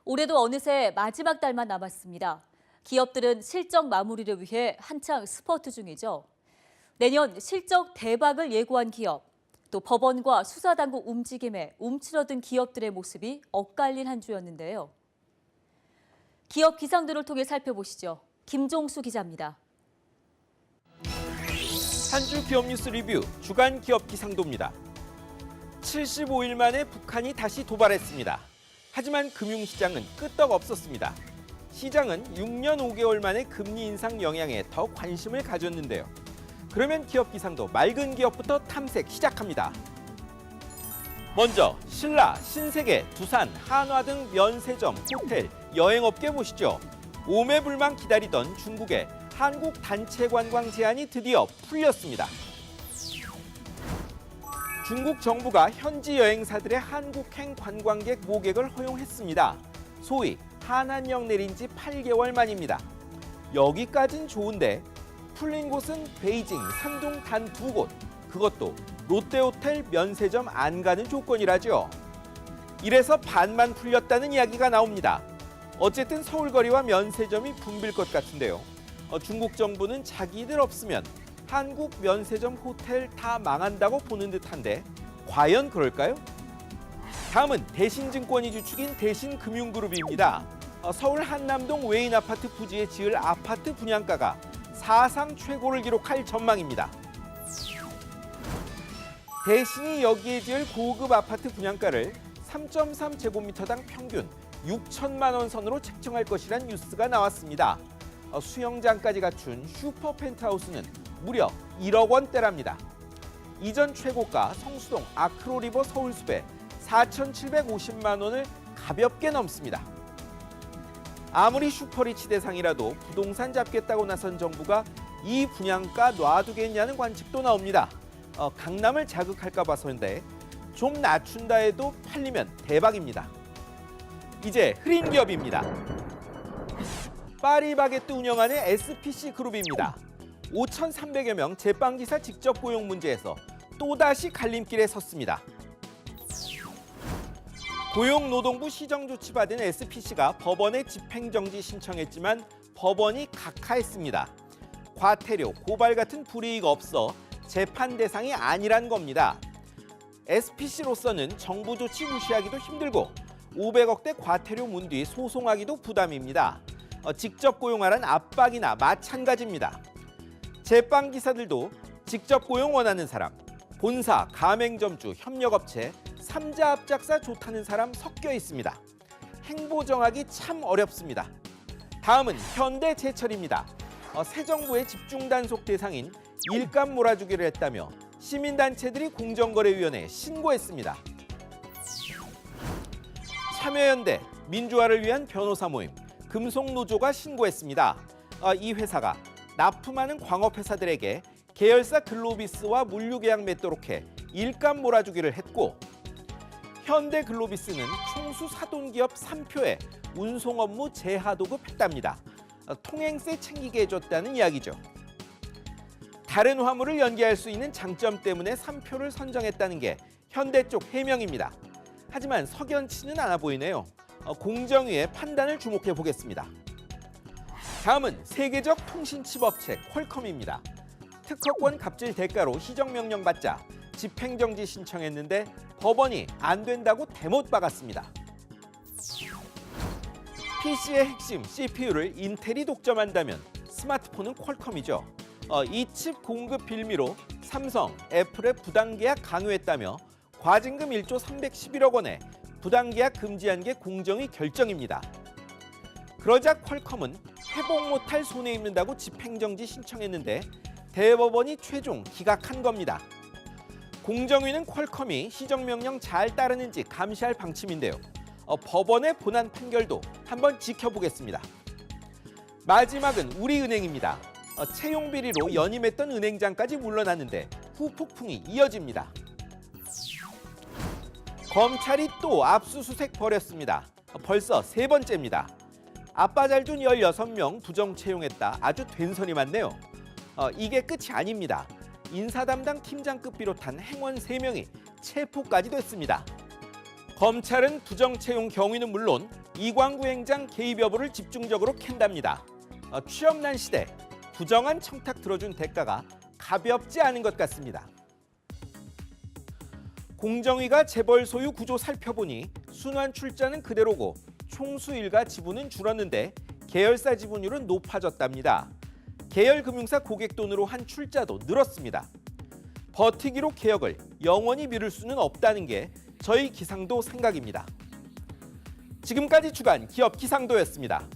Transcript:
올해도 어느새 마지막 달만 남았습니다. 기업들은 실적 마무리를 위해 한창 스퍼트 중이죠. 내년 실적 대박을 예고한 기업, 또 법원과 수사당국 움직임에 움츠러든 기업들의 모습이 엇갈린 한 주였는데요. 기업 기상들을 통해 살펴보시죠. 김종수 기자입니다. 한 주 기업 뉴스 리뷰 주간 기업 기상도입니다. 75일 만에 북한이 다시 도발했습니다. 하지만 금융시장은 끄떡없었습니다. 시장은 6년 5개월 만에 금리 인상 영향에 더 관심을 가졌는데요. 그러면 기업 기상도 맑은 기업부터 탐색 시작합니다. 먼저 신라, 신세계, 두산, 한화 등 면세점, 호텔, 여행업계 보시죠. 오매불망 기다리던 중국의 한국 단체 관광 제한이 드디어 풀렸습니다. 중국 정부가 현지 여행사들의 한국행 관광객 모객을 허용했습니다. 소위 한한령 내린 지 8개월 만입니다. 여기까진 좋은데 풀린 곳은 베이징, 산둥 단 2곳. 그것도 롯데호텔 면세점 안 가는 조건이라죠. 이래서 반만 풀렸다는 이야기가 나옵니다. 어쨌든 서울거리와 면세점이 붐빌 것 같은데요. 중국 정부는 자기들 없으면 한국 면세점 호텔 다 망한다고 보는 듯한데 과연 그럴까요? 다음은 대신증권이 주축인 대신금융그룹입니다. 서울 한남동 외인 아파트 부지에 지을 아파트 분양가가 사상 최고를 기록할 전망입니다. 대신이 여기에 지을 고급 아파트 분양가를 3.3제곱미터당 평균 6천만 원 선으로 책정할 것이란 뉴스가 나왔습니다. 수영장까지 갖춘 슈퍼 펜트하우스는 무려 1억 원대랍니다. 이전 최고가 성수동 아크로리버 서울숲에 4,750만 원을 가볍게 넘습니다. 아무리 슈퍼리치 대상이라도 부동산 잡겠다고 나선 정부가 이 분양가 놔두겠냐는 관측도 나옵니다. 강남을 자극할까 봐서인데 좀 낮춘다 해도 팔리면 대박입니다. 이제 흐린 기업입니다. 파리바게뜨 운영하는 SPC 그룹입니다. 5,300여 명 제빵기사 직접 고용 문제에서 또다시 갈림길에 섰습니다. 고용노동부 시정조치받은 SPC가 법원에 집행정지 신청했지만 법원이 각하했습니다. 과태료, 고발 같은 불이익 없어 재판 대상이 아니란 겁니다. SPC로서는 정부 조치 무시하기도 힘들고 500억대 과태료 문 뒤 소송하기도 부담입니다. 직접 고용하란 압박이나 마찬가지입니다. 제빵기사들도 직접 고용 원하는 사람, 본사, 가맹점주, 협력업체, 삼자 합작사 좋다는 사람 섞여 있습니다. 행보 정하기 참 어렵습니다. 다음은 현대제철입니다. 새 정부의 집중 단속 대상인 일감 몰아주기를 했다며 시민단체들이 공정거래위원회에 신고했습니다. 참여연대, 민주화를 위한 변호사 모임, 금속노조가 신고했습니다. 이 회사가 납품하는 광업회사들에게 계열사 글로비스와 물류계약 맺도록 해 일감 몰아주기를 했고 현대글로비스는 총수 사돈기업 3표에 운송 업무 재하 도급했답니다. 통행세 챙기게 해줬다는 이야기죠. 다른 화물을 연계할 수 있는 장점 때문에 3표를 선정했다는 게 현대 쪽 해명입니다. 하지만 석연치는 않아 보이네요. 공정위의 판단을 주목해 보겠습니다. 다음은 세계적 통신칩 업체 퀄컴입니다. 특허권 갑질 대가로 시정명령 받자 집행정지 신청했는데 법원이 안 된다고 대못 박았습니다. PC의 핵심 CPU를 인텔이 독점한다면 스마트폰은 퀄컴이죠. 이 칩 공급 빌미로 삼성, 애플의 부당계약 강요했다며 과징금 1조 311억 원에 부당계약 금지한 게 공정위 결정입니다. 그러자 퀄컴은 회복 못할 손해 입는다고 집행정지 신청했는데 대법원이 최종 기각한 겁니다. 공정위는 퀄컴이 시정명령 잘 따르는지 감시할 방침인데요. 법원의 본안 판결도 한번 지켜보겠습니다. 마지막은 우리은행입니다. 채용 비리로 연임했던 은행장까지 물러났는데 후폭풍이 이어집니다. 검찰이 또 압수수색 벌였습니다. 벌써 3번째입니다. 아빠 잘 둔 16명 부정 채용했다. 아주 된선이 많네요. 이게 끝이 아닙니다. 인사 담당 팀장급 비롯한 행원 3명이 체포까지 됐습니다. 검찰은 부정채용 경위는 물론 이광구 행장 개입 여부를 집중적으로 캔답니다. 취업난 시대 부정한 청탁 들어준 대가가 가볍지 않은 것 같습니다. 공정위가 재벌 소유 구조 살펴보니 순환 출자는 그대로고 총수 일가 지분은 줄었는데 계열사 지분율은 높아졌답니다. 계열금융사 고객돈으로 한 출자도 늘었습니다. 버티기로 개혁을 영원히 미룰 수는 없다는 게 저희 기상도 생각입니다. 지금까지 주간 기업 기상도였습니다.